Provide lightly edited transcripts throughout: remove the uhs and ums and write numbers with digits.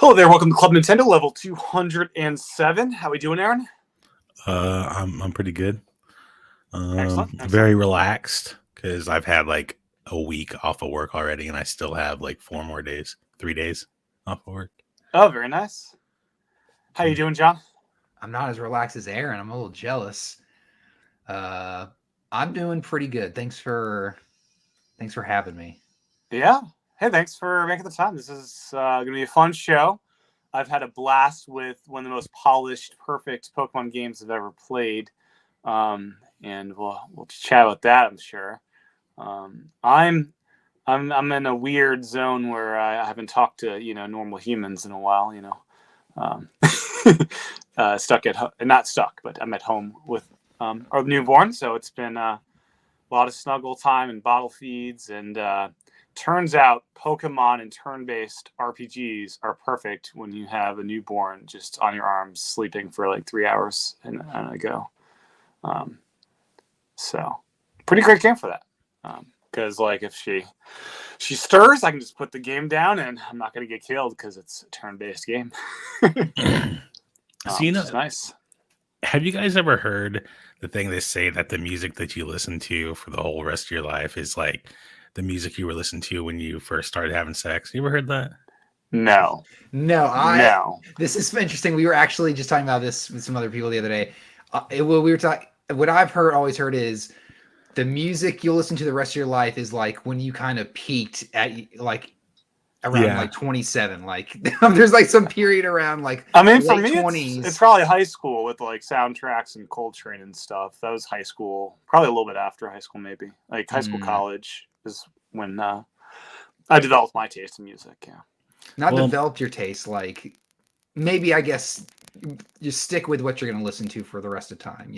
Hello there, welcome to Club Nintendo level 207. How we doing, Aaron? I'm pretty good. Excellent. Very relaxed because I've had like a week off of work already, and I still have like 4 more days, 3 days off of work. Oh, very nice. How you doing, John? I'm not as relaxed as Aaron. I'm a little jealous. I'm doing pretty good. Thanks for having me. Yeah. Hey, thanks for making the time. This is going to be a fun show. I've had a blast with one of the most polished, perfect Pokemon games I've ever played, and we'll chat about that, I'm sure. I'm in a weird zone where I haven't talked to normal humans in a while. Stuck at not stuck, but I'm at home with our newborn, so it's been a lot of snuggle time and bottle feeds, and turns out Pokemon and turn-based RPGs are perfect when you have a newborn just on your arms sleeping for like 3 hours and a go. So pretty great game for that. Because like if she stirs, I can just put the game down and I'm not going to get killed because it's a turn-based game. So it's nice. Have you guys ever heard the thing they say that the music that you listen to for the whole rest of your life is like the music you were listening to when you first started having sex? You ever heard that? No. This is interesting. We were actually just talking about this with some other people the other day. We were talking. What I've always heard is the music you'll listen to the rest of your life is like when you kind of peaked at like around like 27. Like there's like some period around like for me 20s. it's probably high school with like soundtracks and Coltrane and stuff. That was high school, probably a little bit after high school, maybe like high school, college is when I developed my taste in music. Developed your taste, like maybe I guess you stick with what you're going to listen to for the rest of the time,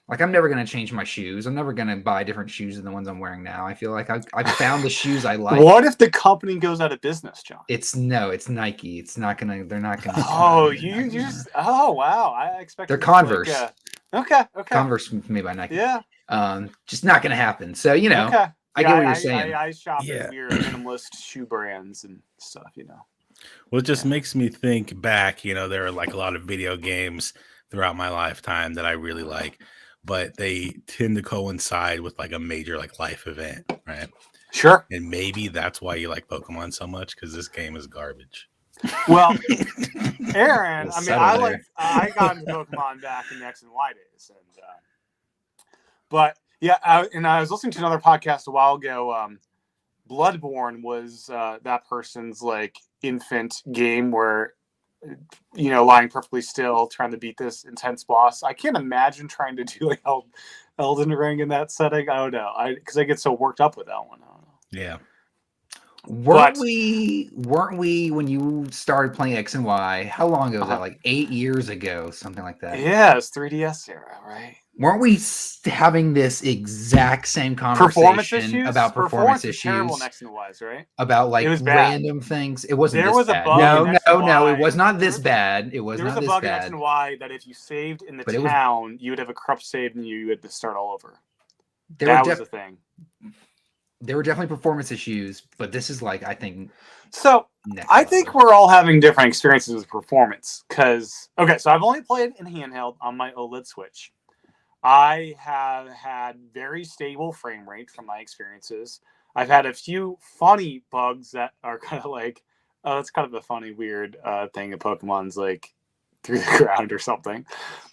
Like I'm never going to change my shoes. I'm never going to buy different shoes than the ones I'm wearing now. I feel like I found the shoes I like. What if the company goes out of business, John? It's Nike. It's not gonna. They're not gonna. Oh wow! I expect they're Converse. Like, okay. Converse made by Nike. Yeah. Just not gonna happen. So I get what you're saying. I shop at weird minimalist shoe brands and stuff. Well, it just makes me think back. There are like a lot of video games throughout my lifetime that I really like, but they tend to coincide with like a major like life event, right? Sure. And maybe that's why you like Pokemon so much, because this game is garbage. Well, Aaron, I got into Pokemon back in the X and Y days, but yeah, I was listening to another podcast a while ago. Bloodborne was that person's like infant game where lying perfectly still, trying to beat this intense boss. I can't imagine trying to do like Elden Ring in that setting. I don't know. Because I get so worked up with that one. I don't know. Yeah. Weren't we when you started playing X and Y? How long ago was that? Like 8 years ago, something like that. Yeah, it's 3DS era, right? Weren't we having this exact same conversation about performance issues? Terrible in X and Y's, right? About like random things. It wasn't. There this was bad. a bug. No. It was not this bad. It was there not was a this bug bad. in X and Y that if you saved in the town, you would have a corrupt save and you had to start all over. That was the thing. There were definitely performance issues, but this is like, I think. So I think we're all having different experiences with performance. So I've only played in handheld on my OLED Switch. I have had very stable frame rate from my experiences. I've had a few funny bugs that are kind of like, oh, it's kind of a funny, weird thing that Pokemon's like through the ground or something.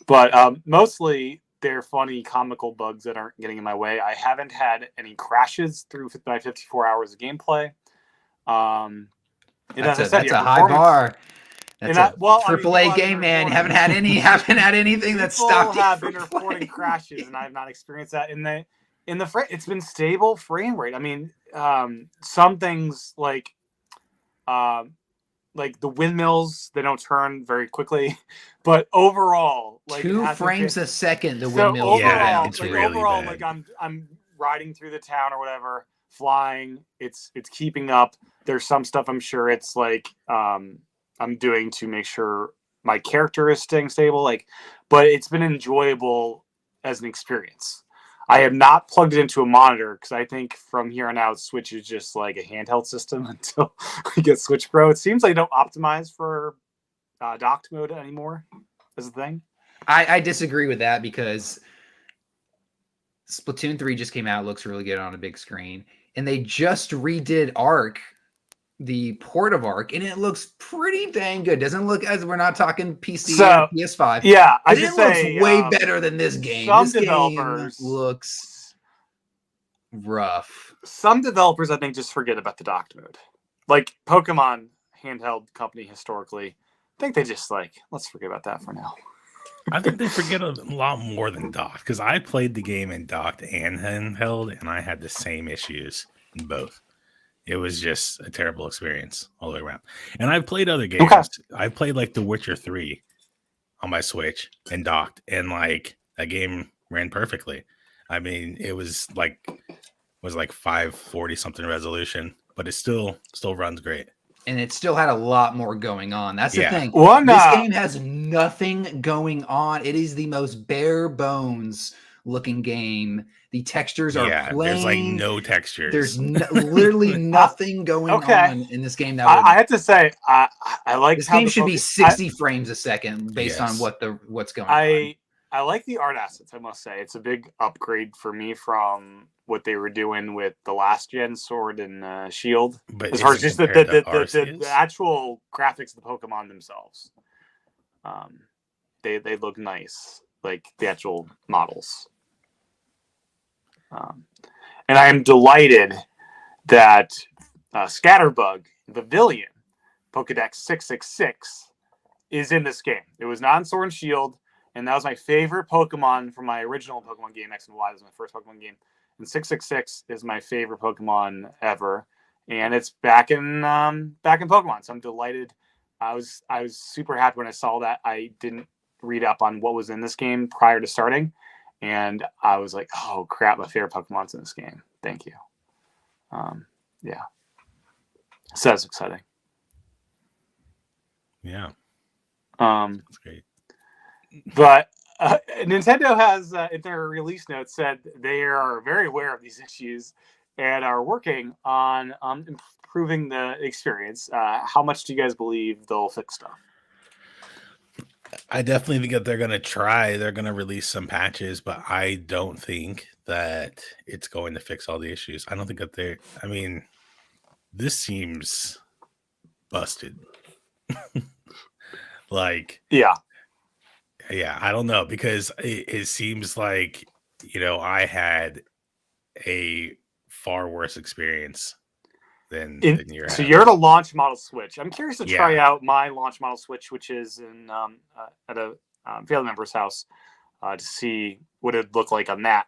But mostly they're funny, comical bugs that aren't getting in my way. I haven't had any crashes through my 54 hours of gameplay. That's a high bar. That's a AAA game, man. Haven't had anything that stopped you. Have been reporting crashes, and I have not experienced that in the it's been stable frame rate. I mean, some things like the windmills, they don't turn very quickly, but overall, like 2 frames a second, the windmills. It's really overall, bad. Like I'm riding through the town or whatever, flying. It's keeping up. There's some stuff I'm sure it's like I'm doing to make sure my character is staying stable. But it's been enjoyable as an experience. I have not plugged it into a monitor because I think from here on out, Switch is just like a handheld system until we get Switch Pro. It seems like they don't optimize for docked mode anymore as a thing. I disagree with that because Splatoon 3 just came out. Looks really good on a big screen. And they just redid Arc, the port of Arc, and it looks pretty dang good. Doesn't look as we're not talking PC or PS5. Yeah, it looks way better than this game. Some this developers game looks rough. Some developers, I think, just forget about the docked mode. Like Pokemon handheld company historically, I think they just let's forget about that for now. I think they forget a lot more than docked because I played the game in docked and handheld, and I had the same issues in both. It was just a terrible experience all the way around. And I've played other games. Okay. I've played like The Witcher 3 on my Switch and docked, and that game ran perfectly. I mean, it was like 540 something resolution, but it still runs great. And it still had a lot more going on. That's the thing. This game has nothing going on. It is the most bare bones looking game. The textures are plain. There's like no textures. There's literally nothing going on in this game. I have to say, I like this game should be 60 frames a second based on what's going on. I like the art assets, I must say. It's a big upgrade for me from what they were doing with the last gen Sword and Shield. But as far as just the actual graphics of the Pokemon themselves. They look nice, like the actual models. And I am delighted that Scatterbug, the villain, Pokedex 666, is in this game. It was not in Sword and Shield, and that was my favorite Pokemon from my original Pokemon game, X and Y. That was my first Pokemon game. And 666 is my favorite Pokemon ever. And it's back in Pokemon. So I'm delighted. I was super happy when I saw that. I didn't read up on what was in this game prior to starting. And I was like, oh crap, my favorite Pokemon's in this game. Thank you. Yeah. So that's exciting. Yeah. That's great. But Nintendo has, in their release notes, said they are very aware of these issues and are working on improving the experience. How much do you guys believe they'll fix stuff? I definitely think that they're going to try. They're going to release some patches, but I don't think that it's going to fix all the issues. I don't think that this seems busted. Yeah, I don't know, because it seems like, I had a far worse experience than you're so you're at a launch model Switch. I'm curious to try out my launch model Switch, which is in at a family member's house, to see what it'd look like on that.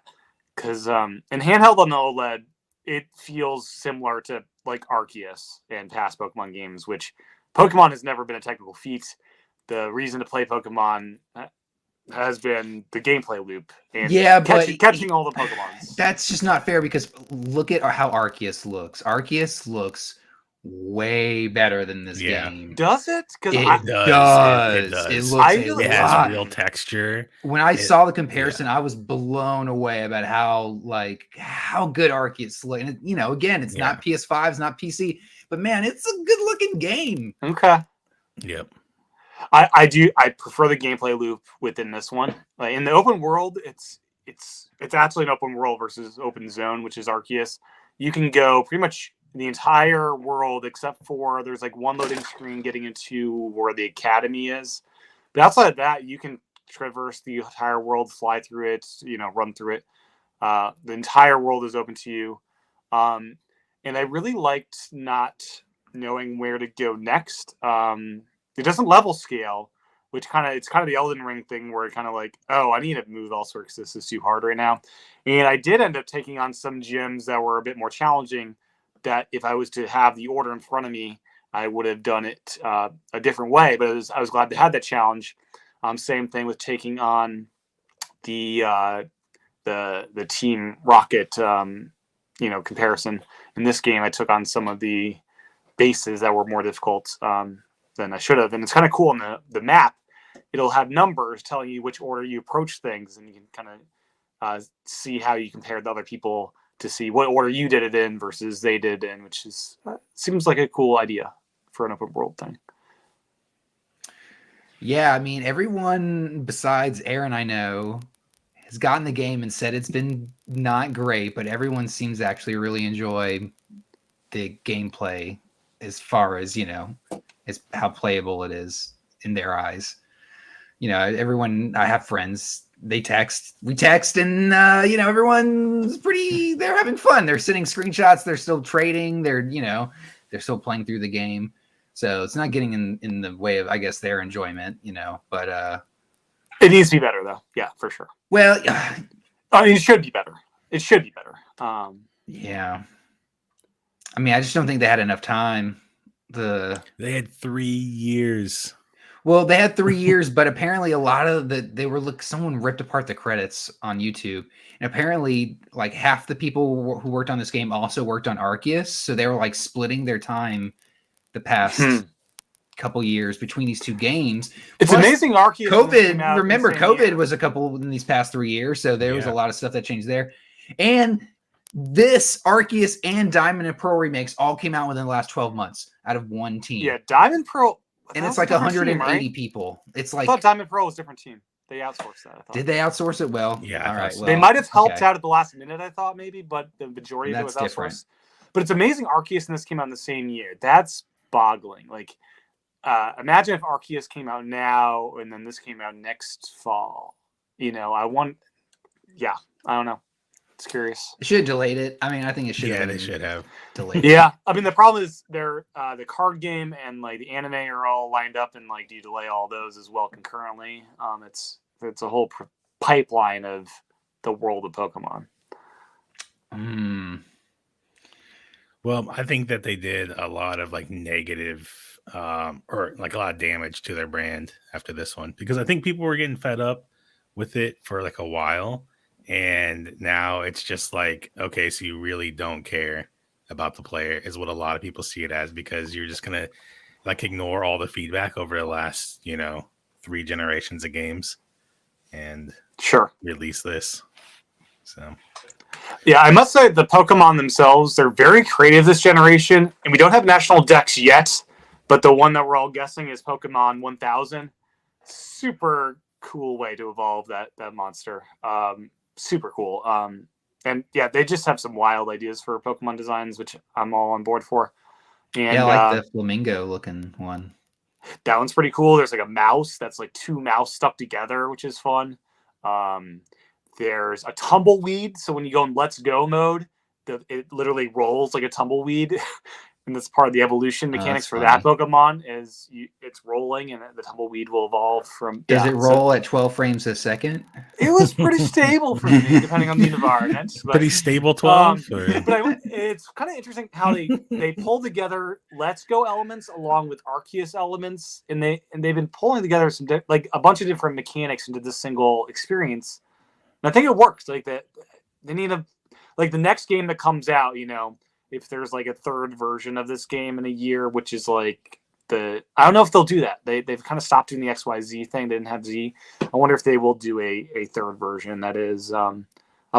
Because in handheld on the OLED, it feels similar to like Arceus and past Pokemon games, which Pokemon has never been a technical feat. The reason to play Pokemon has been the gameplay loop and catching all the Pokemons. That's just not fair, because look at how Arceus looks. Arceus looks way better than this game. Does it? It does. It looks it has real texture. When I saw the comparison, I was blown away about how good Arceus looks. And again, it's not PS5, it's not PC, but man, it's a good looking game. Okay. Yep. I prefer the gameplay loop within this one. Like in the open world, it's actually an open world versus open zone, which is Arceus. You can go pretty much the entire world except for there's like one loading screen getting into where the academy is. But outside of that, you can traverse the entire world, fly through it, run through it. The entire world is open to you. And I really liked not knowing where to go next. It doesn't level scale, which it's kind of the Elden Ring thing where it kind of like, oh, I need to move elsewhere because this is too hard right now. And I did end up taking on some gyms that were a bit more challenging, that if I was to have the order in front of me, I would have done it a different way. But I was glad to have that challenge. Same thing with taking on the Team Rocket comparison. In this game, I took on some of the bases that were more difficult than I should have. And it's kind of cool on the map. It'll have numbers telling you which order you approach things, and you can kind of see how you compared the other people to see what order you did it in versus they did in, which is seems like a cool idea for an open world thing. Yeah, I mean, everyone besides Aaron I know has gotten the game and said it's been not great, but everyone seems to actually really enjoy the gameplay as far as, as how playable it is in their eyes. Everyone, I have friends, we text, and, everyone's they're having fun. They're sending screenshots. They're still trading. They're still playing through the game. So it's not getting in the way of, I guess, their enjoyment, but it needs to be better though. Yeah, for sure. Well, I mean, it should be better. Yeah. I mean, I just don't think they had enough time. They had 3 years. Well, they had 3 years, but apparently a lot of someone ripped apart the credits on YouTube. And apparently like half the people who worked on this game also worked on Arceus. So they were like splitting their time the past couple years between these two games. It's plus, amazing Arceus. COVID was a couple in these past 3 years. So there was a lot of stuff that changed there. And this Arceus and Diamond and Pearl remakes all came out within the last 12 months out of one team. Yeah, Diamond Pearl. And it's like 180 team, right? People. It's like I thought Diamond Pearl was a different team. They outsourced that. I thought. Did they outsource it? Well, yeah. All right. Well, they might have helped out at the last minute, I thought maybe, but the majority of it was outsourced. Different. But it's amazing Arceus and this came out in the same year. That's boggling. Like, imagine if Arceus came out now and then this came out next fall. I don't know. It's curious. It should have delayed it. I mean, I think it should have. Yeah, they should have delayed. Yeah, I mean, the problem is they're the card game and like the anime are all lined up, and like, do you delay all those as well concurrently? It's a whole pipeline of the world of Pokemon. Well, I think that they did a lot of like negative, or like a lot of damage to their brand after this one, because I think people were getting fed up with it for like a while. And now it's just like, okay, so you really don't care about the player is what a lot of people see it as, because you're just going to like ignore all the feedback over the last, 3 generations of games and release this. So, yeah, I must say the Pokemon themselves, they're very creative this generation, and we don't have national decks yet, but the one that we're all guessing is Pokemon 1000. Super cool way to evolve that monster. Super cool. And yeah, they just have some wild ideas for Pokemon designs, which I'm all on board for. And I like the flamingo looking one. That one's pretty cool. There's like a mouse that's like 2 mouse stuck together, which is fun. There's a tumbleweed. So when you go in Let's Go mode, it literally rolls like a tumbleweed. And that's part of the evolution mechanics for that Pokemon is it's rolling, and the tumbleweed will evolve from. Does it roll at 12 frames a second? It was pretty stable for me, depending on the environment. But, pretty stable 12. But it's kind of interesting how they pull together Let's Go elements along with Arceus elements, and they've been pulling together some like a bunch of different mechanics into this single experience. And I think it works. Like that, they need the next game that comes out, if there's like a third version of this game in a year, which is like I don't know if they'll do that. They've kind of stopped doing the XYZ thing. They didn't have Z. I wonder if they will do a third version that is a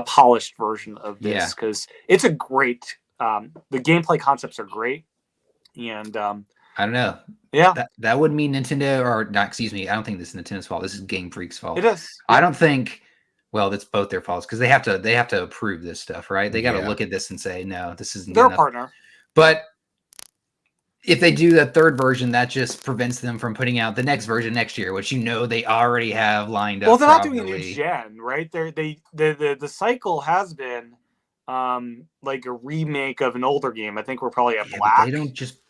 polished version of this, because it's a great. The gameplay concepts are great, and I don't know. Yeah, that would mean Nintendo, or not. Excuse me. I don't think this is Nintendo's fault. This is Game Freak's fault. It is. I don't think. Well, that's both their faults, because they have to approve this stuff, right? They got to look at this and say, no, this isn't. They're a partner. But if they do the third version, that just prevents them from putting out the next version next year, which they already have lined up. Well, they're not doing a new gen, right? The cycle has been like a remake of an older game. I think we're probably at Black.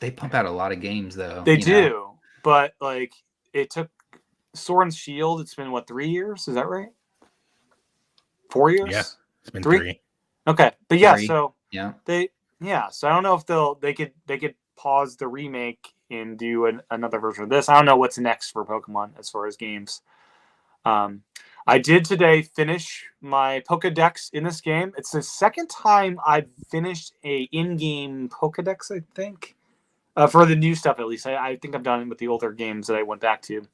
They pump out a lot of games though. They do, but like it took Sword and Shield. It's been 3 years? Is that right? 4 years? Yeah, it's been 3. Okay, but yeah, 3. so yeah, so I don't know if they could pause the remake and do another version of this. I don't know what's next for Pokemon as far as games. I did today finish my Pokedex in this game. It's the second time I've finished a in-game Pokedex, I think, for the new stuff at least. I think I've done it with the older games that I went back to,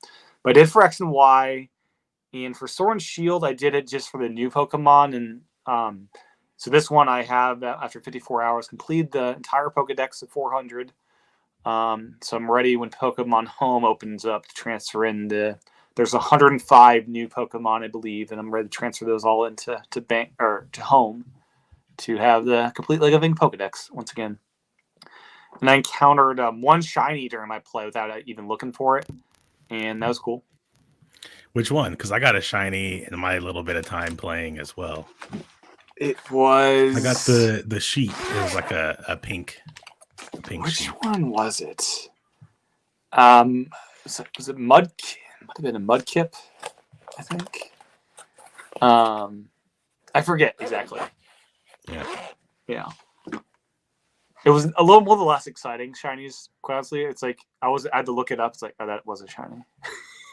but I did for X and Y. And for Sword and Shield, I did it just for the new Pokemon. And so this one I have, after 54 hours, completed the entire Pokedex of 400. So I'm ready when Pokemon Home opens up to transfer in there's 105 new Pokemon, I believe, and I'm ready to transfer those all into to Home to have the complete Lego Living Pokedex once again. And I encountered one shiny during my play without even looking for it, and that was cool. Which one? Because I got a shiny in my little bit of time playing as well. It was. I got the sheep. It was like a pink. Which sheep. one was it? Was it Mudkip? Might have been a Mudkip, I think. I forget exactly. Yeah. It was a little more the less exciting shinies. Quite honestly, it's like I had to look it up. It's like, oh, that was a shiny.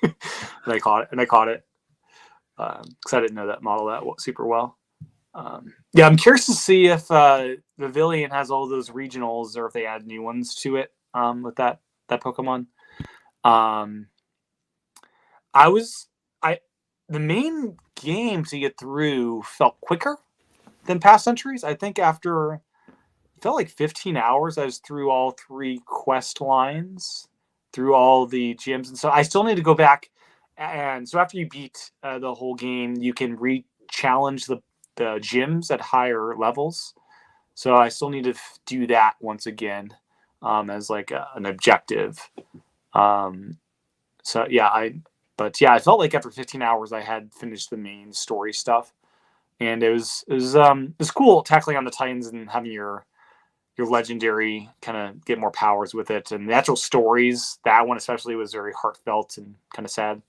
and I caught it because I didn't know that model that super well. Yeah, I'm curious to see if Pavilion has all those regionals or if they add new ones to it with that Pokemon. The main game to get through felt quicker than past entries. I think after it felt like 15 hours, I was through all 3 quest lines, through all the gyms, and so I still need to go back. And so after you beat the whole game, you can re-challenge the gyms at higher levels. So I still need to do that once again as like an objective. So yeah, I felt like after 15 hours I had finished the main story stuff, and it was cool tackling on the Titans and having your legendary kind of get more powers with it, and the actual stories. That one especially was very heartfelt and kind of sad.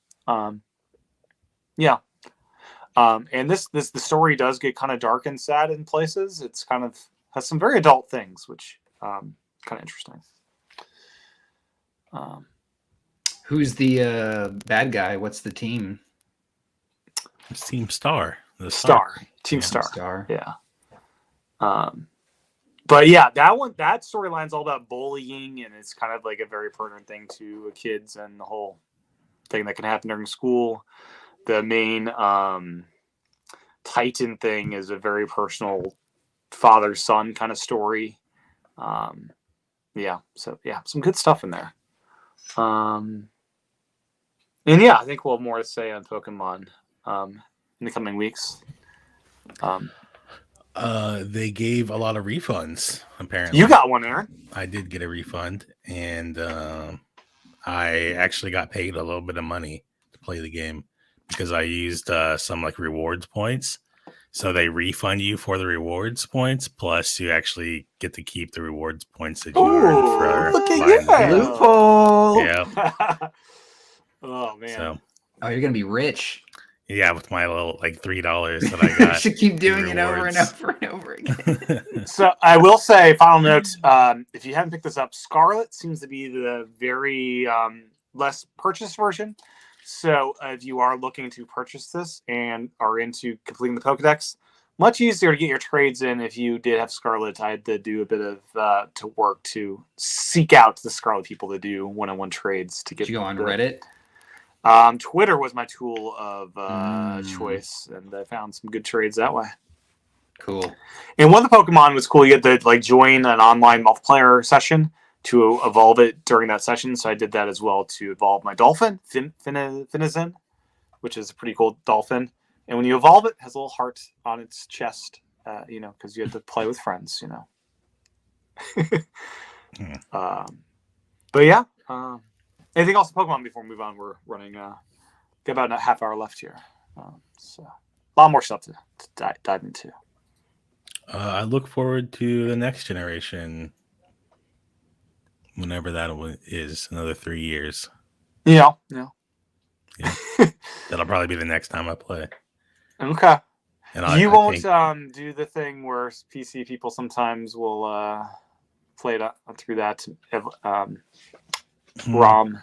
Yeah. And the story does get kind of dark and sad in places. It's kind of has some very adult things, which kind of interesting. Who's the bad guy? What's the team? It's Team Star. Team Star. Star. Yeah. But yeah, that storyline's all about bullying, and it's kind of like a very pertinent thing to kids and the whole thing that can happen during school. The main Titan thing is a very personal father-son kind of story. Yeah, so yeah, some good stuff in there. And yeah, I think we'll have more to say on Pokemon in the coming weeks. They gave a lot of refunds, apparently. You got one, Aaron. I did get a refund, and I actually got paid a little bit of money to play the game because I used some like rewards points. So they refund you for the rewards points, plus you actually get to keep the rewards points that you earned for look at you. Loophole. Yeah. Oh man. So, you're gonna be rich. Yeah, with my little like $3 that I got. You should keep doing it over and over and over again. So I will say, final note: if you haven't picked this up, Scarlet seems to be the very less purchased version. So if you are looking to purchase this and are into completing the Pokedex, much easier to get your trades in. If you did have Scarlet, I had to do a bit of to work to seek out the Scarlet people to do one-on-one trades to get. Did you go on Reddit? Twitter was my tool of choice, and I found some good trades that way. Cool. And one of the Pokemon was cool. You get to join an online multiplayer session to evolve it during that session. So I did that as well to evolve my dolphin, Finizen, which is a pretty cool dolphin. And when you evolve it, it has a little heart on its chest, because you had to play with friends, But yeah. Anything else on Pokemon before we move on? We're running got about a half hour left here. So a lot more stuff to dive into. I look forward to the next generation. Whenever that is, another 3 years. Yeah. That'll probably be the next time I play. Okay. And you won't do the thing where PC people sometimes will play it through that ROM,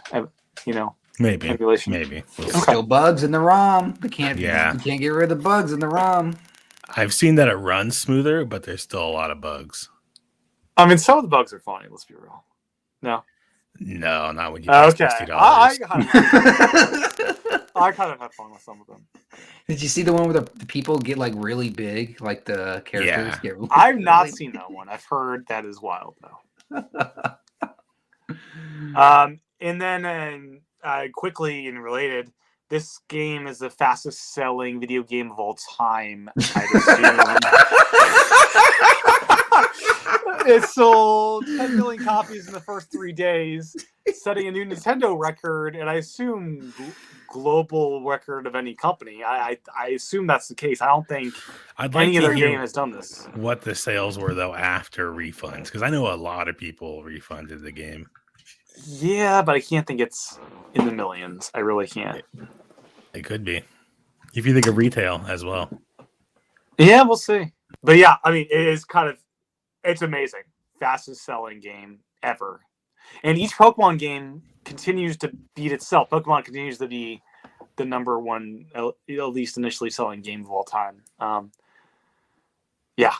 maybe emulation. Maybe. Still bugs in the ROM. You can't get rid of the bugs in the ROM. I've seen that it runs smoother, but there's still a lot of bugs. I mean, some of the bugs are funny. Let's be real. No, not when you pay $60. I kind of had fun with some of them. Did you see the one where the people get like really big, like the characters get really I've not big? seen that one. I've heard that is wild though. And then quickly and related, this game is the fastest selling video game of all time, I assume. It sold 10 million copies in the first 3 days, setting a new Nintendo record, and I assume global record of any company. I assume that's the case. I don't think any other game has done this. What the sales were though after refunds, because I know a lot of people refunded the game. Yeah, but I can't think it's in the millions. I really can't. It could be, if you think of retail as well. Yeah, we'll see. But yeah, I mean, it is it's amazing. Fastest selling game ever. And each Pokemon game continues to beat itself. Pokemon continues to be the number one, at least initially, selling game of all time. Yeah,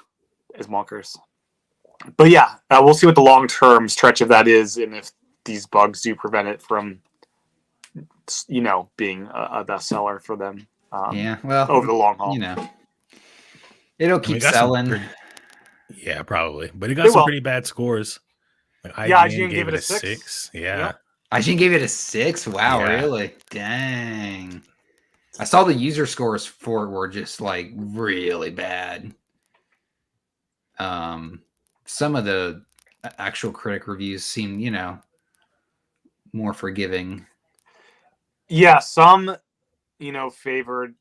it's bonkers. But yeah, we'll see what the long-term stretch of that is, and if these bugs do prevent it from, being a bestseller for them. Over the long haul. It'll keep selling. Yeah, probably. But it got some pretty bad scores. Like IGN gave it a 6. Yeah. Yep. IGN gave it a 6? Wow, really? Dang. I saw the user scores for it were just like really bad. Some of the actual critic reviews seem, more forgiving. Yeah, some, favored.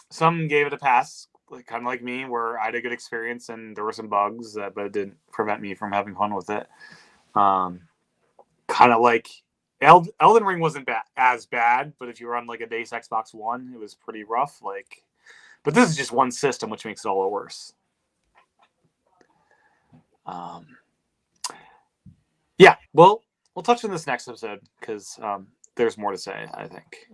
Some gave it a pass, kind of like me, where I had a good experience and there were some bugs, but it didn't prevent me from having fun with it. Kind of like Elden Ring wasn't as bad, but if you were on like a base Xbox One, it was pretty rough. But this is just one system, which makes it all worse. Yeah, well, we'll touch on this next episode because there's more to say, I think.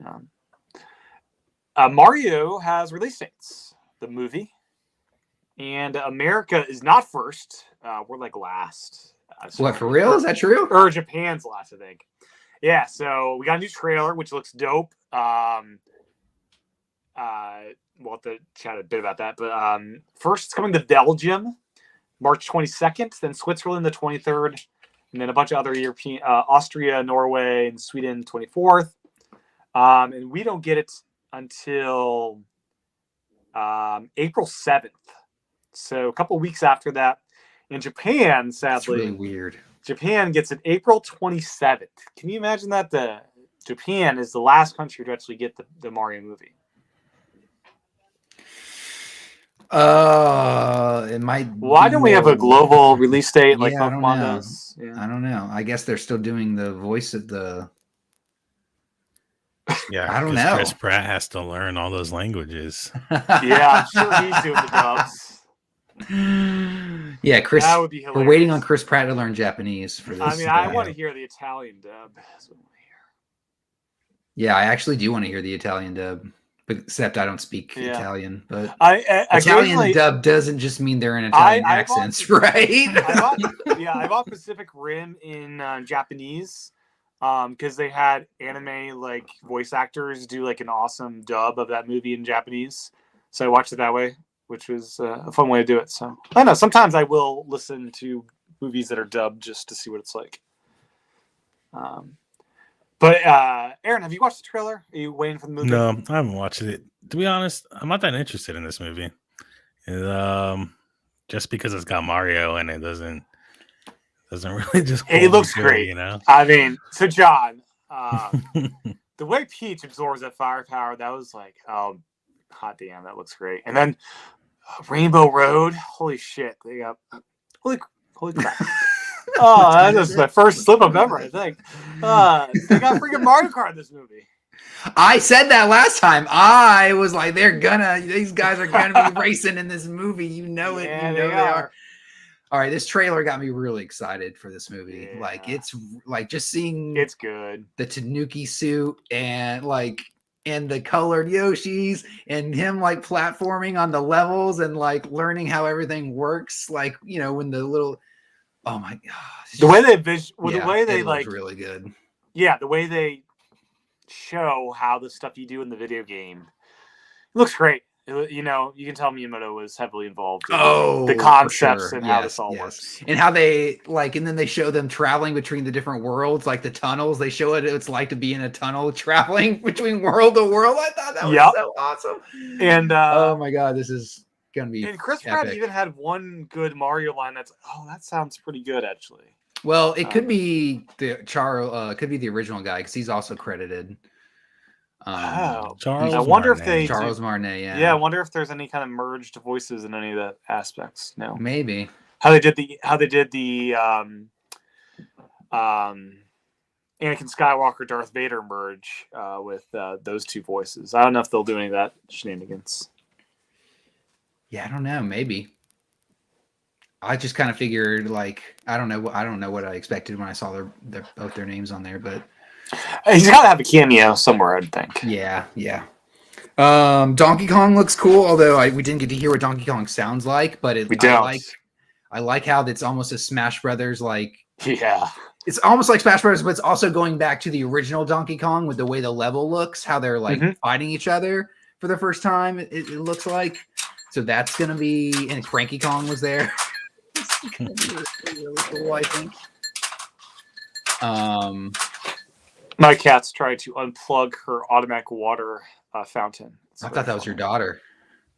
Mario has release dates, the movie, and America is not first. We're like last. What, for real? Is that true? Or Japan's last, I think. Yeah, so we got a new trailer, which looks dope. We'll have to chat a bit about that. But first, it's coming to Belgium, March 22nd, then Switzerland the 23rd, and then a bunch of other European, Austria, Norway, and Sweden 24th. And we don't get it until April 7th. So a couple weeks after that. In Japan, sadly, that's really weird. Japan gets it April 27th. Can you imagine that? Japan is the last country to actually get the Mario movie. It might. Why don't we have a global release date like Pokemon does? Yeah. I don't know. I guess they're still doing the voice of the. Yeah, I don't know. Chris Pratt has to learn all those languages. Yeah, I'm sure he's doing the dubs. Yeah, Chris. That would be hilarious. We're waiting on Chris Pratt to learn Japanese for this. I mean, I want to hear the Italian dub. Yeah, I actually do want to hear the Italian dub, except I don't speak Italian. But Italian dub doesn't just mean they're in Italian accents, right? I bought Pacific Rim in Japanese because they had anime voice actors do an awesome dub of that movie in Japanese. So I watched it that way, which was a fun way to do it. So I don't know. Sometimes I will listen to movies that are dubbed just to see what it's like. But Aaron, have you watched the trailer? Are you waiting for the movie? No, I haven't watched it. To be honest, I'm not that interested in this movie. Just because it's got Mario and it doesn't really just. It looks great, I mean, so John, the way Peach absorbs that firepower, that was oh, hot damn, that looks great. And then Rainbow Road, holy shit, they got holy crap. Oh, that was my first slip up ever, I think. They got freaking Mario Kart in this movie. I said that last time. I was like, these guys are gonna be racing in this movie. You know it. Yeah, they are. All right, this trailer got me really excited for this movie. Yeah. It's just seeing it's good. The Tanuki suit and the colored Yoshis and him platforming on the levels and learning how everything works. When the little oh my god, the way they the way they look really good. Yeah, the way they show how the stuff you do in the video game looks great. You know, you can tell Miyamoto was heavily involved in the concepts and how this all works. And how they and then they show them traveling between the different worlds, like the tunnels. They show what it's like to be in a tunnel traveling between world to world. I thought that was so awesome. And oh my god, this is gonna be. And Chris Pratt even had one good Mario line that sounds pretty good actually. Well, it could be could be the original guy because he's also credited. Charles I wonder Martinet. if they Charles Martinet, I wonder if there's any kind of merged voices in any of the aspects. No, maybe how they did the Anakin Skywalker Darth Vader merge with those two voices. I don't know if they'll do any of that shenanigans. Yeah, I don't know. Maybe. I just kind of figured I don't know what I expected when I saw both their names on there, but. He's got to have a cameo somewhere, I'd think. Yeah. Donkey Kong looks cool, although we didn't get to hear what Donkey Kong sounds like. But I like how it's almost a Smash Brothers It's almost like Smash Brothers, but it's also going back to the original Donkey Kong with the way the level looks, how they're fighting each other for the first time. It looks like so that's gonna be, and Cranky Kong was there. It's gonna be really cool, I think. My cat's trying to unplug her automatic water fountain. I thought that was your daughter.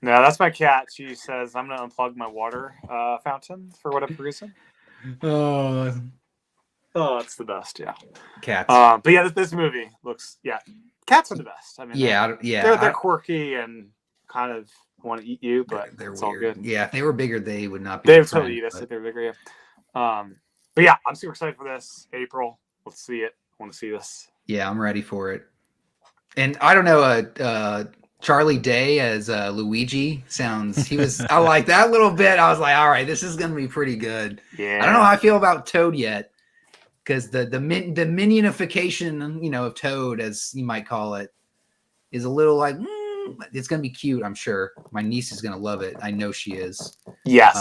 No, that's my cat. She says, I'm going to unplug my water fountain for whatever reason. Oh, it's the best, yeah. Cats. But yeah, this movie looks, cats are the best. I mean, they're quirky and kind of want to eat you, but they're it's weird. all good. Yeah, if they were bigger, they would not be. They would totally eat us if they were bigger, yeah. But yeah, I'm super excited for this. April. Let's see it. I want to see this. Yeah, I'm ready for it. And I don't know, Charlie Day as Luigi I like that little bit. I was like, all right, this is going to be pretty good. Yeah. I don't know how I feel about Toad yet, because the minionification, of Toad, as you might call it, is a little it's going to be cute, I'm sure. My niece is going to love it. I know she is. Yes.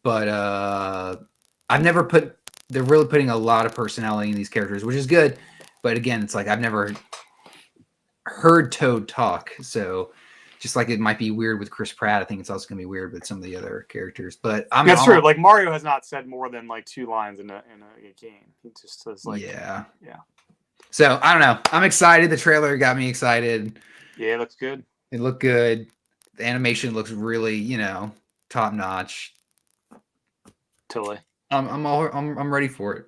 But I've never they're really putting a lot of personality in these characters, which is good. But again, it's like I've never heard Toad talk. So just like it might be weird with Chris Pratt, I think it's also going to be weird with some of the other characters. But that's true. Like Mario has not said more than 2 lines in a game. He just says yeah. So I don't know. I'm excited. The trailer got me excited. Yeah, it looks good. It looked good. The animation looks really, top notch. Totally. I'm ready for it.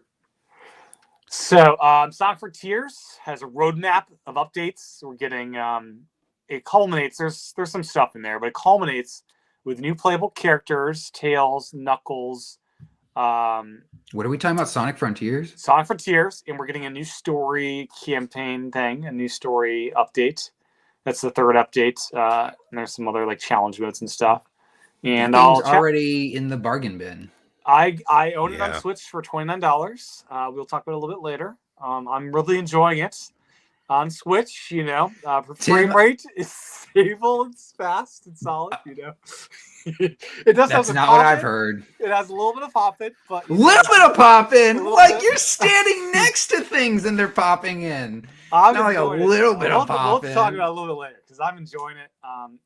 So, Sonic Frontiers has a roadmap of updates. We're getting it culminates. There's some stuff in there, but it culminates with new playable characters: Tails, Knuckles. What are we talking about? Sonic Frontiers. Sonic Frontiers, and we're getting a new story campaign thing, a new story update. That's the 3rd update. And there's some other challenge modes and stuff. And already in the bargain bin. I own it on Switch for $29. We'll talk about it a little bit later. I'm really enjoying it on Switch. Frame rate is stable, it's fast, it's solid. It does. That's not what I've heard. It has a little bit of popping, but little bit of popping. You're standing next to things and they're popping in. I'm not a little bit of popping. We'll talk about it a little bit later because I'm enjoying it. On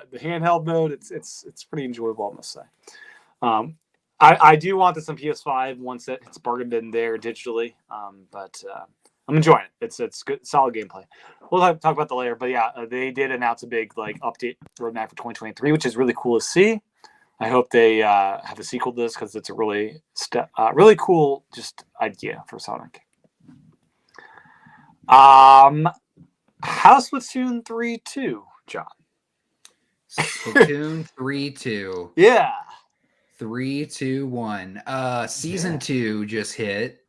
the handheld mode, it's pretty enjoyable, I must say. I do want this on PS5 once it's bargained bin there digitally, but I'm enjoying it. It's good, solid gameplay. We'll talk about that later, but yeah, they did announce a big update roadmap for 2023, which is really cool to see. I hope they have a sequel to this because it's a really cool just idea for Sonic. How's Splatoon 3-2, John? Splatoon 3-2. Yeah. 3, 2, 1. Season 2 just hit,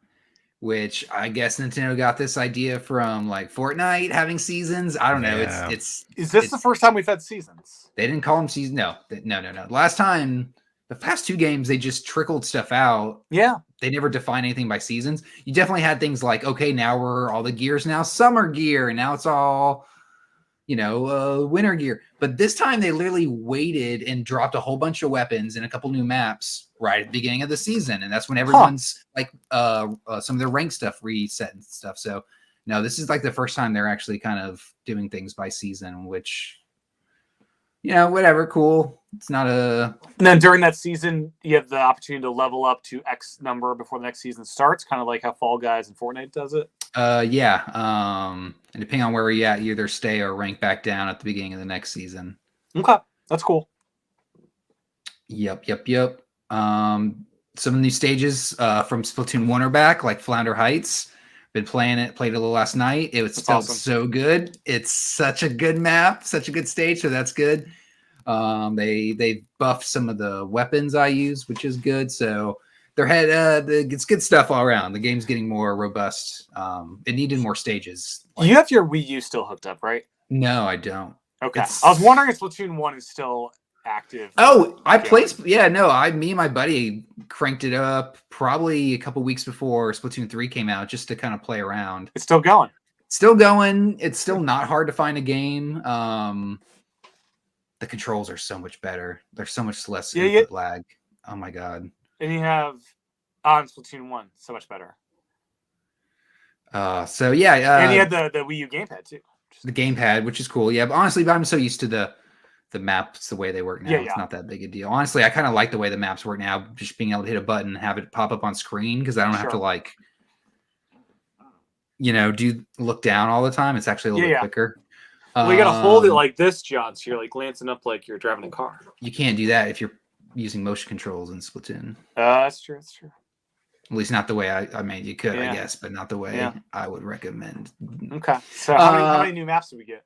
which I guess Nintendo got this idea from Fortnite having seasons. I don't know. Yeah. Is this the first time we've had seasons? They didn't call them seasons. No. Last time, the past 2 games, they just trickled stuff out. Yeah. They never defined anything by seasons. You definitely had things like, okay, now all the gear's now summer gear, and now it's all winter gear. But this time they literally waited and dropped a whole bunch of weapons and a couple new maps, right at the beginning of the season, and that's when everyone's like some of their rank stuff reset and stuff. So no, this is like the first time they're actually kind of doing things by season, which whatever, cool. It's not a. And then during that season, you have the opportunity to level up to X number before the next season starts, kind of like how Fall Guys and Fortnite does it. Yeah. And depending on where you're at, you either stay or rank back down at the beginning of the next season. Okay, that's cool. Yep. Some of the new stages from Splatoon 1 are back, like Flounder Heights. Been played it a little last night. It was still awesome. So good. It's such a good map, such a good stage, so that's good. They buffed some of the weapons I use, which is good. So it's good stuff all around. The game's getting more robust. It needed more stages. You have your Wii U still hooked up, right? No, I don't. Okay. I was wondering if Splatoon 1 is still active. Oh, I played. Yeah, no, me and my buddy cranked it up probably a couple weeks before Splatoon 3 came out, just to kind of play around. It's still going. It's still not hard to find a game. The controls are so much better. There's so much less input lag. Oh my god. And you have on Splatoon 1 so much better. So yeah. And you had the Wii U gamepad too. The gamepad, which is cool. Yeah, but honestly, I'm so used to the maps the way they work now. It's not that big a deal. Honestly, I kind of like the way the maps work now. Just being able to hit a button, have it pop up on screen, because I don't have to look down all the time. It's actually a little bit quicker. Well, you gotta hold it like this, John. So you're like glancing up like you're driving a car. You can't do that if you're using motion controls in Splatoon. That's true. That's true. At least not the way I mean, you could, I guess, but not the way I would recommend. Okay. So how many new maps did we get?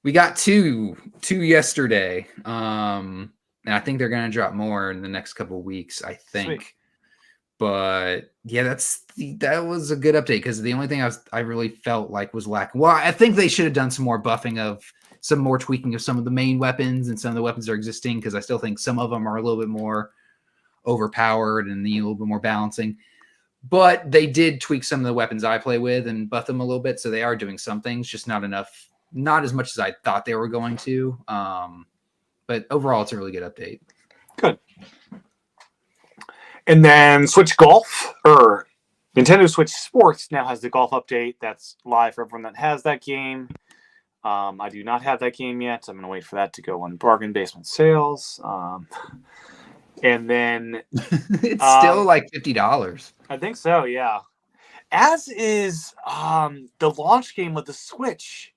We got two yesterday. And I think they're gonna drop more in the next couple of weeks, I think. Sweet. But yeah, that was a good update, because the only thing I really felt like was lacking. Well, I think they should have done some more buffing of some more tweaking of some of the main weapons and some of the weapons that are existing, because I still think some of them are a little bit more overpowered and need a little bit more balancing. But they did tweak some of the weapons I play with and buff them a little bit, so they are doing some things, just not enough, not as much as I thought they were going to. But overall, it's a really good update. Good. And then Switch Golf, or Nintendo Switch Sports, now has the golf update that's live for everyone that has that game. I do not have that game yet. I'm going to wait for that to go on bargain basement sales. And then it's still like $50. I think so, yeah. As is the launch game with the Switch.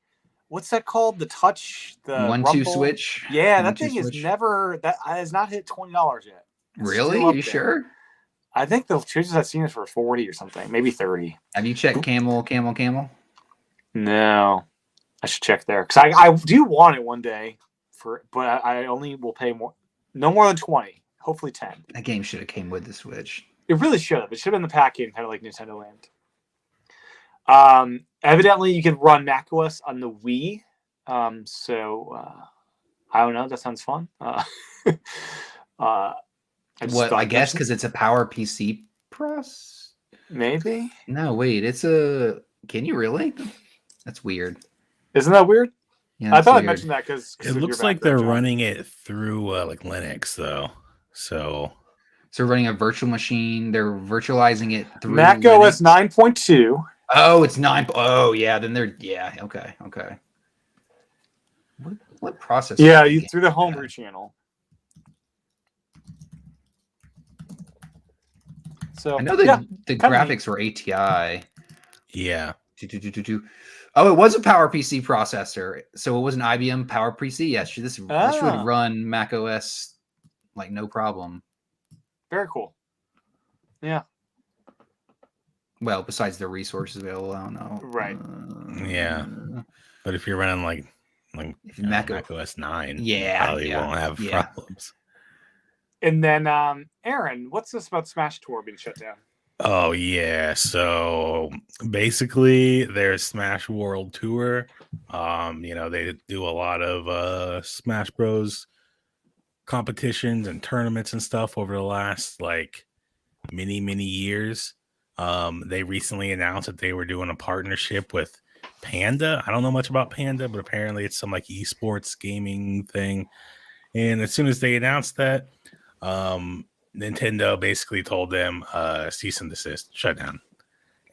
What's that called? The Touch, the 1-2 Switch. Yeah, that thing has not hit $20 yet. Really? Are you sure? I think the choices I've seen is for 40 or something, maybe 30. Have you checked Camel? No, I should check there, because I do want it one day, but I only will pay no more than 20, hopefully 10. That game should have came with the Switch. It really should have. It should have been the pack-in, kind of like Nintendo Land. Evidently, you can run macOS on the Wii, so I don't know. That sounds fun. I guess because it's a PowerPC pros. Maybe. No, wait. Can you really? That's weird. Isn't that weird? Yeah, I thought I mentioned that because it looks like they're running it through like Linux, though. So running a virtual machine. They're virtualizing it through macOS 9.2. Oh, it's 9. Oh, yeah. Then they're Okay. What process? Yeah, through the homebrew channel. So I know that the graphics were ATI. Yeah. Oh, it was a PowerPC processor. So it was an IBM PowerPC. Yes, this would run macOS like no problem. Very cool. Yeah. Well, besides the resources available, I don't know. Right. Yeah. But if you're running like macOS 9, probably won't have problems. And then, Aaron, what's this about Smash Tour being shut down? Oh, yeah. So basically, there's Smash World Tour. They do a lot of Smash Bros. Competitions and tournaments and stuff over the last, many, many years. They recently announced that they were doing a partnership with Panda. I don't know much about Panda, but apparently it's some, esports gaming thing. And as soon as they announced that, Nintendo basically told them cease and desist, shut down.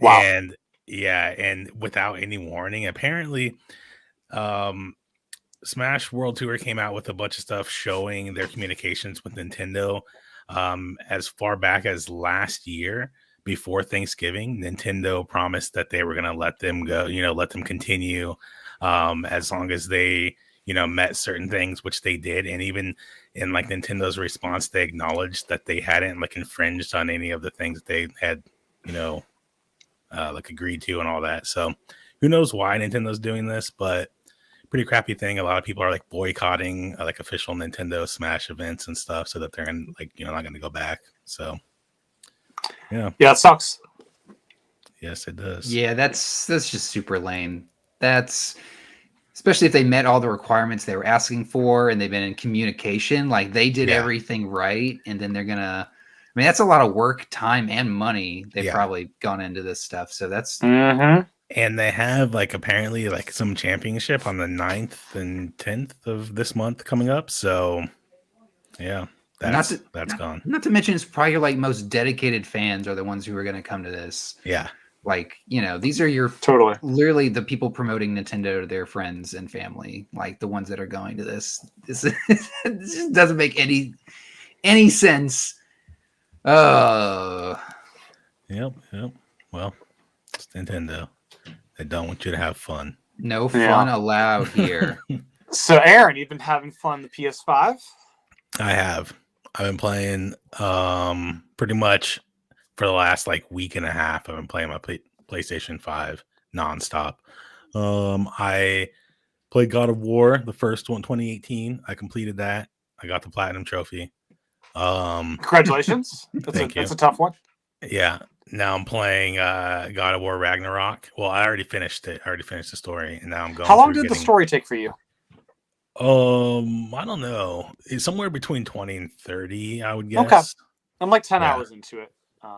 Wow. And yeah, and without any warning, apparently Smash World Tour came out with a bunch of stuff showing their communications with Nintendo as far back as last year. Before Thanksgiving, Nintendo promised that they were going to let them go, let them continue as long as they, met certain things, which they did. And even in like Nintendo's response, they acknowledged that they hadn't like infringed on any of the things that they had, like agreed to and all that. So who knows why Nintendo's doing this, but pretty crappy thing. A lot of people are like boycotting like official Nintendo Smash events and stuff so that they're not going to go back. So yeah, it sucks. Yes, it does. Yeah, that's just super lame. That's especially if they met all the requirements they were asking for and they've been in communication, like they did everything right, and then they're gonna. I mean, that's a lot of work, time, and money they've probably gone into this stuff. So that's. And they have like apparently like some championship on the 9th and 10th of this month coming up. So yeah, that's gone. Not to mention, it's probably your like most dedicated fans are the ones who are going to come to this. Yeah. Like, these are your literally the people promoting Nintendo to their friends and family, like the ones that are going to this. This just doesn't make any sense. Yep. Well, it's Nintendo. They don't want you to have fun. No fun allowed here. So, Aaron, you've been having fun with the PS5? I have. I've been playing pretty much for the last like week and a half. I've been playing my PlayStation 5 nonstop. I played God of War, the first one, 2018. I completed that. I got the platinum trophy. Congratulations. That's a tough one. Yeah. Now I'm playing God of War Ragnarok. Well, I already finished it. I already finished the story, and now I'm going. How long did the story take for you? I don't know. It's somewhere between 20 and 30, I would guess. Okay. I'm like 10 hours into it.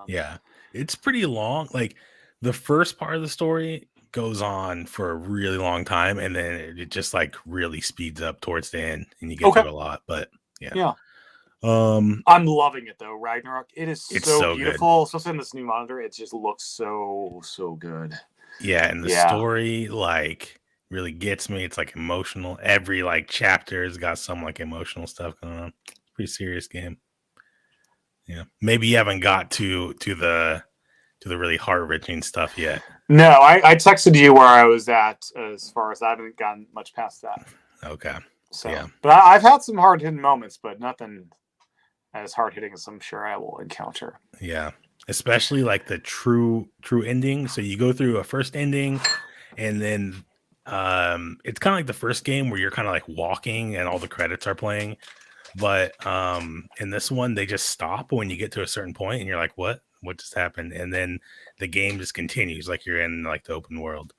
Yeah. It's pretty long. Like the first part of the story goes on for a really long time, and then it just like really speeds up towards the end, and you get through a lot. But yeah. I'm loving it though, Ragnarok. It's so beautiful, good. Especially in this new monitor. It just looks so good. Yeah, and the story like really gets me. It's like emotional. Every like chapter has got some like emotional stuff going on. Pretty serious game. Yeah, maybe you haven't got to the really heart-wrenching stuff yet. No, I texted you where I was at as far as I haven't gotten much past that. Okay. So, yeah. But I've had some hard-hitting moments, but nothing as hard-hitting as I'm sure I will encounter. Yeah, especially like the true ending. So you go through a first ending, and then it's kind of like the first game where you're kind of like walking and all the credits are playing. But in this one, they just stop when you get to a certain point, and you're like, what just happened? And then the game just continues like you're in like the open world.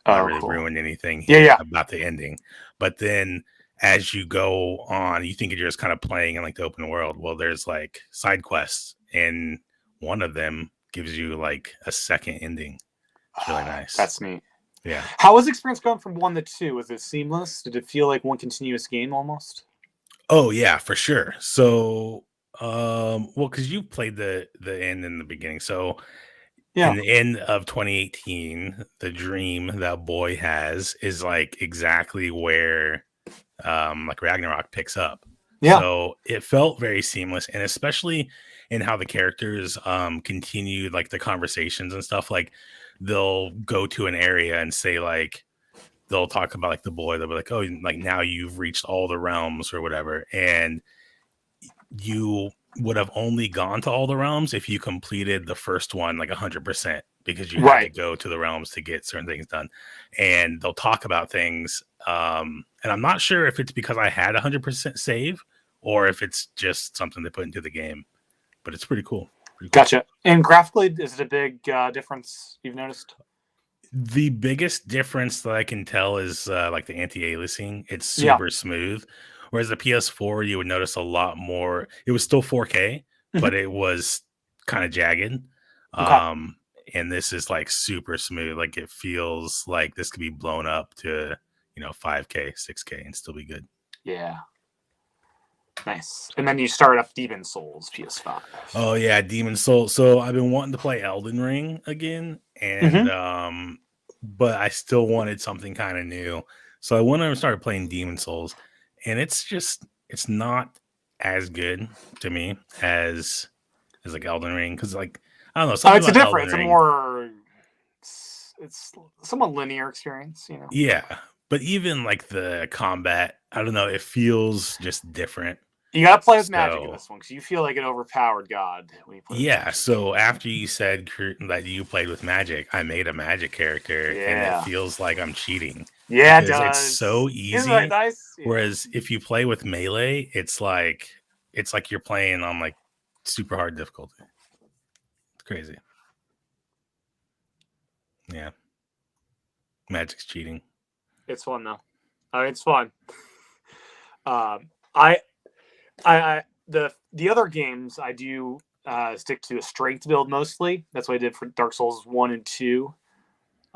Not really ruined anything about the ending. But then as you go on, you think you're just kind of playing in like the open world. Well, there's like side quests, and one of them gives you like a second ending. It's really nice. That's neat. Yeah. How was the experience going from 1 to 2? Was it seamless? Did it feel like one continuous game almost? Oh yeah, for sure. So, well, because you played the end in the beginning. So in the end of 2018, the dream that boy has is like exactly where like Ragnarok picks up. Yeah. So it felt very seamless, and especially in how the characters continued like the conversations and stuff. Like they'll go to an area and say like they'll talk about like the boy. They'll be like, oh, like now you've reached all the realms or whatever, and you would have only gone to all the realms if you completed the first one like 100%, because you had to go to the realms to get certain things done. And they'll talk about things, and I'm not sure if it's because I had 100% save or if it's just something they put into the game, but it's pretty cool. Gotcha. And graphically, is it a big difference you've noticed? The biggest difference that I can tell is like the anti-aliasing. It's super smooth. Whereas the PS4, you would notice a lot more. It was still 4K, but it was kind of jagged. And this is like super smooth. Like it feels like this could be blown up to 5K, 6K, and still be good. Yeah. Nice. And then you start up Demon Souls PS5. Oh yeah, Demon Soul. So I've been wanting to play Elden Ring again, and but I still wanted something kind of new. So I went and started playing Demon Souls, and it's not as good to me as like Elden Ring, because like I don't know, something it's a about different. Elden Ring. It's somewhat linear experience, you know. Yeah, but even like the combat, I don't know, it feels just different. You gotta play with magic in this one because you feel like an overpowered god when you play. Yeah, so after you said that you played with magic, I made a magic character, and it feels like I'm cheating. Yeah, it because does. It's so easy. Isn't that nice? Yeah. Whereas if you play with melee, it's like you're playing on like super hard difficulty. It's crazy. Yeah, magic's cheating. It's fun though. It's fun. The other games I do stick to a strength build mostly. That's what I did for Dark Souls 1 and 2.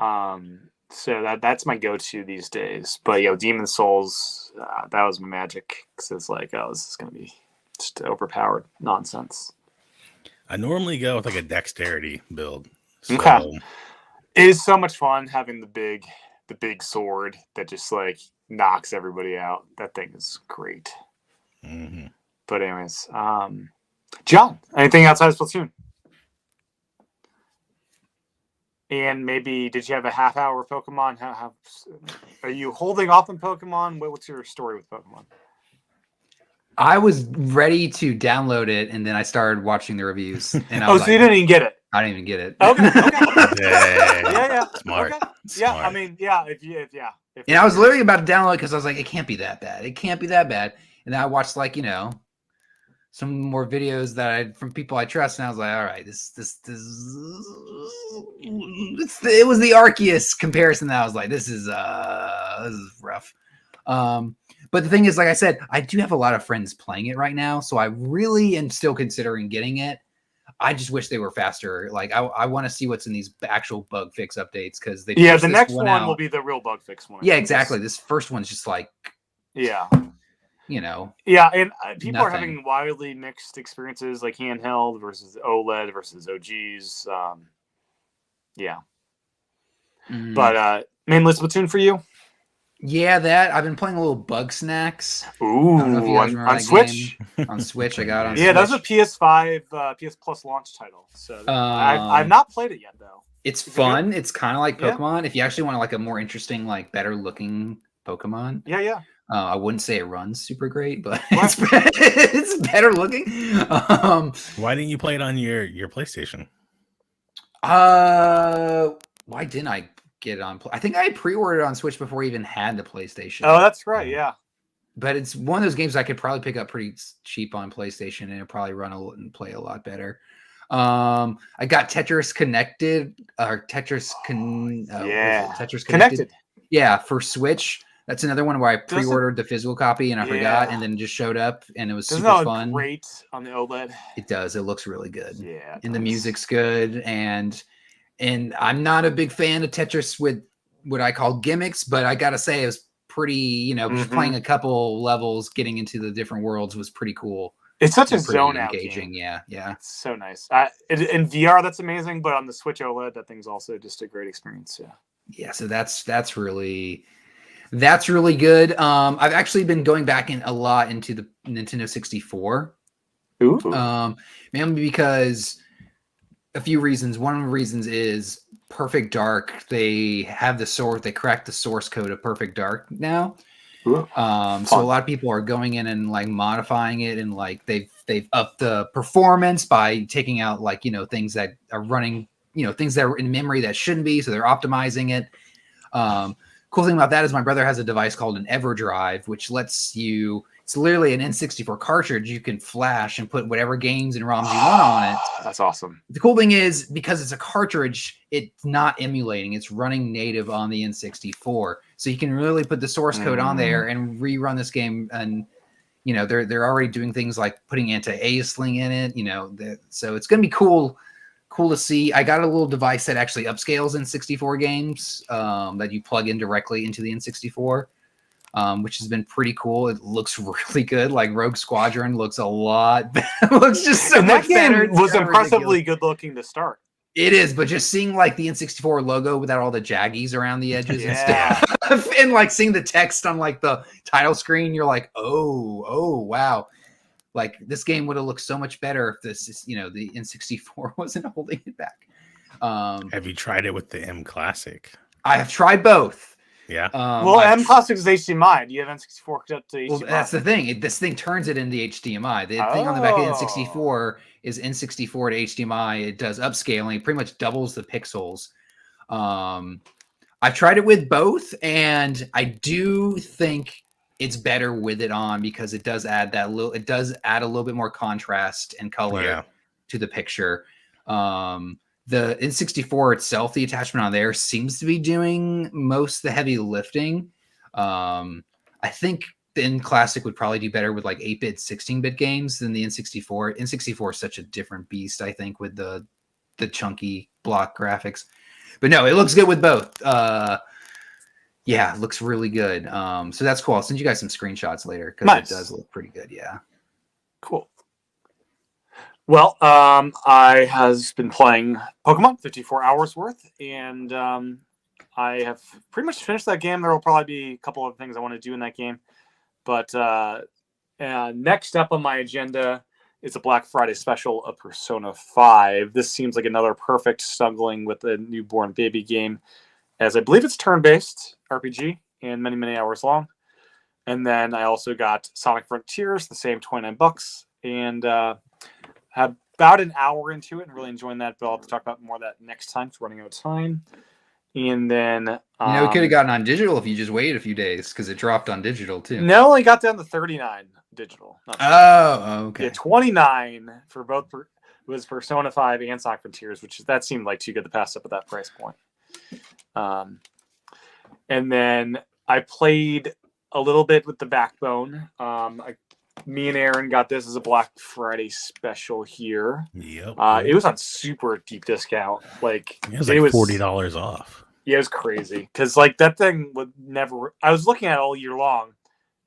So that's my go-to these days. But Demon Souls, that was my magic, because it's like, oh, this is gonna be just overpowered nonsense. I normally go with like a dexterity build. So... Okay. It is so much fun having the big sword that just like knocks everybody out. That thing is great. Mm-hmm. But anyways, John, anything outside of Splatoon? And maybe, did you have a half hour Pokemon? How are you holding off on Pokemon? What's your story with Pokemon? I was ready to download it, and then I started watching the reviews. And I was so you didn't even get it? I didn't even get it. Okay. Yeah. Smart. Okay. Smart. Yeah, I mean, yeah. And I was literally about to download because I was like, it can't be that bad. It can't be that bad. And then I watched some more videos from people I trust, and I was like, all right, it was the Arceus comparison that I was like, this is rough. But the thing is, like I said, I do have a lot of friends playing it right now, so I really am still considering getting it. I just wish they were faster. Like I want to see what's in these actual bug fix updates, because the next one will be the real bug fix one. Yeah, exactly. This first one's just like Yeah, and people are having wildly mixed experiences, like handheld versus OLED versus OGs. But mainly Splatoon for you. Yeah, that I've been playing a little Bug Snacks. Ooh, on Switch. On Switch, I got it on Switch. That's a PS5 PS Plus launch title. So I've not played it yet though. It's fun. It's kind of like Pokemon. If you actually want like a more interesting, like better looking Pokemon. Yeah. I wouldn't say it runs super great, but it's better looking. Why didn't you play it on your PlayStation? Why didn't I get it on? I think I pre-ordered it on Switch before I even had the PlayStation. Oh, that's right. Yeah. But it's one of those games I could probably pick up pretty cheap on PlayStation, and it'll probably run and play a lot better. I got Tetris Connected, or Tetris Connected. Yeah, for Switch. That's another one where I pre-ordered the physical copy and I forgot, and then just showed up, and it was super fun. Great on the OLED. It does. It looks really good. Yeah, and the music's good, and I'm not a big fan of Tetris with what I call gimmicks, but I gotta say it was pretty. Just playing a couple levels, getting into the different worlds was pretty cool. It's such a zone out engaging. Game. Yeah. It's so nice. In VR, that's amazing, but on the Switch OLED, that thing's also just a great experience. Yeah. So that's really good. I've actually been going back a lot into the Nintendo 64. Ooh. Mainly because a few reasons. One of the reasons is Perfect Dark. They have they cracked the source code of Perfect Dark now. So a lot of people are going in and like modifying it, and like they've upped the performance by taking out like things that are running, things that are in memory that shouldn't be, so they're optimizing it. Cool thing about that is my brother has a device called an EverDrive, which lets you, it's literally an N64 cartridge you can flash and put whatever games and ROMs you want on it. That's awesome. The cool thing is, because it's a cartridge, it's not emulating, it's running native on the N64. So you can really put the source code on there and rerun this game. And, they're already doing things like putting anti-aliasing in it, so it's going to be cool to see. I got a little device that actually upscales N64 games that you plug in directly into the N64. which has been pretty cool. It looks really good. Like Rogue Squadron looks a lot better. Looks just so much better. That game was impressively good looking to start. It is, but just seeing like the N64 logo without all the jaggies around the edges and Yeah. stuff, and like seeing the text on like the title screen, you're like, oh, wow. Like this game would have looked so much better if this, you know, the N64 wasn't holding it back. Have you tried it with the M Classic? I have tried both. Yeah. Well, M Classic is HDMI. Do you have N64 hooked up to HDMI? Well, that's the thing. This thing turns it into HDMI. The thing on the back of the N64 is N64 to HDMI. It does upscaling. It pretty much doubles the pixels. I've tried it with both, and I do think it's better with it on because it does add that little. It does add a little bit more contrast and color to the picture. The N64 itself, the attachment on there seems to be doing most of the heavy lifting. I think the N Classic would probably do better with like 8-bit, 16-bit games than the N64. N64 is such a different beast, I think, with the chunky block graphics. But no, it looks good with both. Yeah, it looks really good. So that's cool. I'll send you guys some screenshots later because it does look pretty good. Yeah. Cool. Well, I has been playing Pokemon 54 hours worth, and I have pretty much finished that game. There will probably be a couple of things I want to do in that game, but next up on my agenda is a Black Friday special of Persona 5. This seems like another perfect snuggling with a newborn baby game, as I believe it's turn-based RPG and many, many hours long. And then I also got Sonic Frontiers, the same $29, and had about an hour into it and really enjoying that, but I'll have to talk about more of that next time. It's running out of time. And then we could have gotten on digital if you just waited a few days because it dropped on digital too. No, only got down to 39 digital. Okay. Yeah, 29 for both was Persona 5 and Sonic Frontiers, that seemed like too good to pass up at that price point. And then I played a little bit with the Backbone. Me and Aaron got this as a Black Friday special here. Yep. It was on super deep discount. Like it was like $40 off. Yeah, it was crazy because like that thing would never. I was looking at it all year long.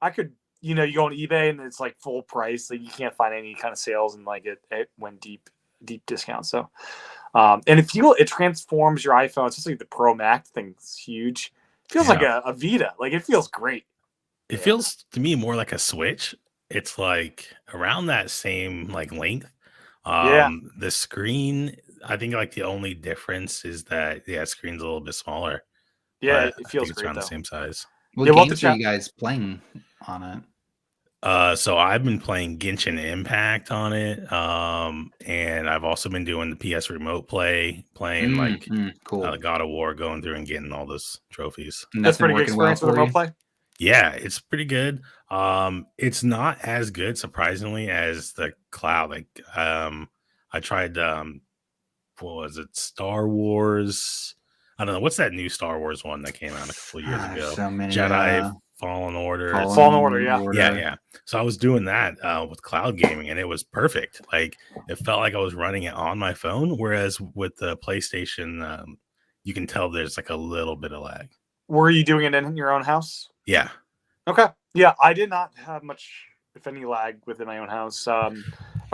I could, you go on eBay and it's like full price. Like you can't find any kind of sales, and like it went deep discount. So, and it transforms your iPhone. It's just like the Pro Max thing's huge. It feels like a Vita. Like it feels great. It feels to me more like a Switch. It's like around that same like length. The screen, I think like the only difference is that screen's a little bit smaller. Yeah, it feels it's great, around though. the same size. What games are you guys playing on it? So I've been playing Genshin Impact on it. And I've also been doing the PS Remote playing cool. God of War, going through and getting all those trophies. And that's pretty good experience with Remote play. Yeah, it's pretty good. It's not as good, surprisingly, as the Cloud. Like, I tried, what was it? Star Wars. I don't know. What's that new Star Wars one that came out a couple of years ago? So many, Jedi Fallen Order. Fallen Order, yeah. Yeah. So I was doing that with cloud gaming, and it was perfect. Like, it felt like I was running it on my phone, whereas with the PlayStation, you can tell there's like a little bit of lag. Were you doing it in your own house? Yeah. Okay. Yeah, I did not have much, if any, lag within my own house. Are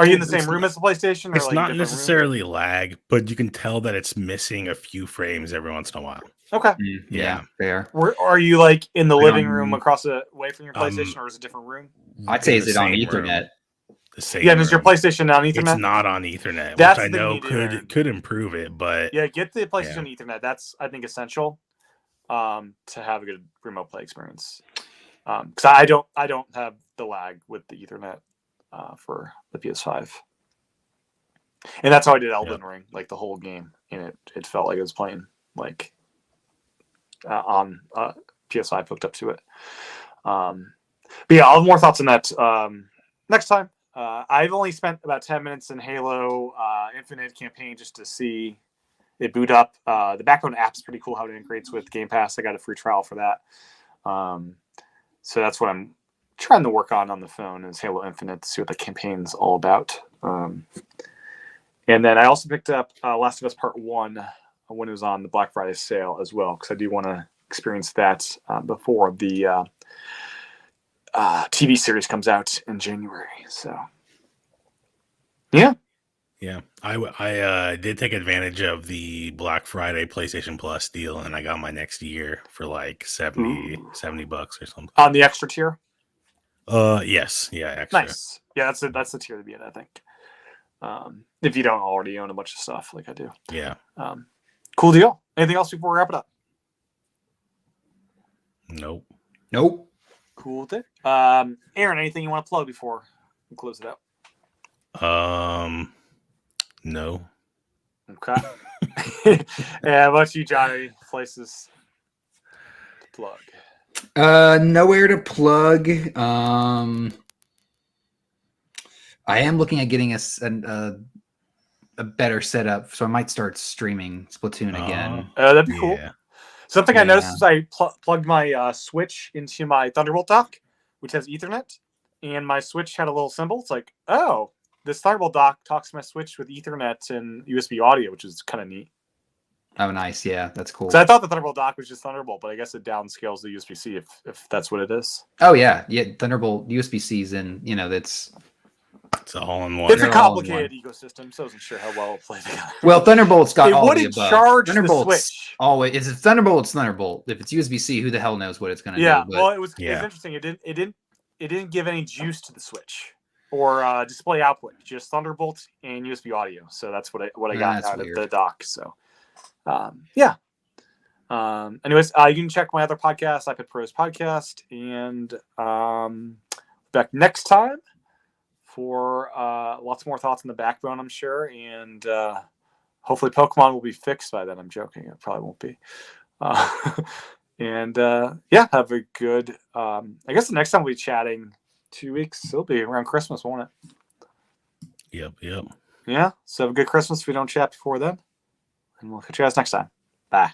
you in the same room as the PlayStation? Or it's not necessarily lag, but you can tell that it's missing a few frames every once in a while. Okay. Yeah, fair. Are you like in the living room across away from your PlayStation, or is it a different room? I'd say is it on Ethernet? The same. Yeah, and is your PlayStation on Ethernet? It's not on Ethernet, That's which I know could improve it, but yeah, get the PlayStation Ethernet. That's, I think, essential to have a good remote play experience. Because I don't have the lag with the Ethernet for the PS5, and that's how I did Elden Ring, like the whole game, and it felt like I was playing like on PS5 hooked up to it. But yeah, I'll have more thoughts on that next time. I've only spent about 10 minutes in Halo Infinite campaign just to see it boot up. The Backbone app's pretty cool how it integrates with Game Pass. I got a free trial for that. So that's what I'm trying to work on the phone, is Halo Infinite, to see what the campaign's all about. And then I also picked up Last of Us Part 1 when it was on the Black Friday sale as well, because I do want to experience that before the TV series comes out in January. So, yeah. Yeah, I did take advantage of the Black Friday PlayStation Plus deal, and I got my next year for like $70 or something. On the extra tier? Yes. Yeah, extra. Nice. Yeah, that's the tier to be in, I think. If you don't already own a bunch of stuff like I do. Yeah. Cool deal. Anything else before we wrap it up? Nope. Cool thing. Aaron, anything you want to plug before we close it out? No. Okay. Yeah, what about you, Johnny? Places to plug. Nowhere to plug. I am looking at getting a better setup, so I might start streaming Splatoon again. That'd be cool. Something I noticed is I plugged my Switch into my Thunderbolt dock, which has Ethernet, and my Switch had a little symbol. It's like, oh, this Thunderbolt dock talks to my Switch with Ethernet and USB audio, which is kind of neat. Oh, nice. Yeah, that's cool. So I thought the Thunderbolt dock was just Thunderbolt, but I guess it downscales the USB-C if that's what it is. Oh, yeah. Thunderbolt USB-C's in, it's a all-in-one. It's a complicated ecosystem, so I wasn't sure how well it played together. Well, Thunderbolt's got all the above. Charge Thunderbolt's the Switch. Always, if it's Thunderbolt, it's Thunderbolt. If it's USB-C, who the hell knows what it's going to do? Well, it was interesting. It didn't give any juice to the Switch or display output, just Thunderbolt and USB audio. So that's what I got out of the dock. So, anyways, you can check my other podcast, iPad Pros Podcast, and back next time for lots more thoughts on the Backbone, I'm sure, and hopefully Pokemon will be fixed by then. I'm joking, it probably won't be. And have a good. I guess the next time we'll be chatting 2 weeks. It'll be around Christmas, won't it? Yep. Yeah. So have a good Christmas if we don't chat before then, and we'll catch you guys next time. Bye.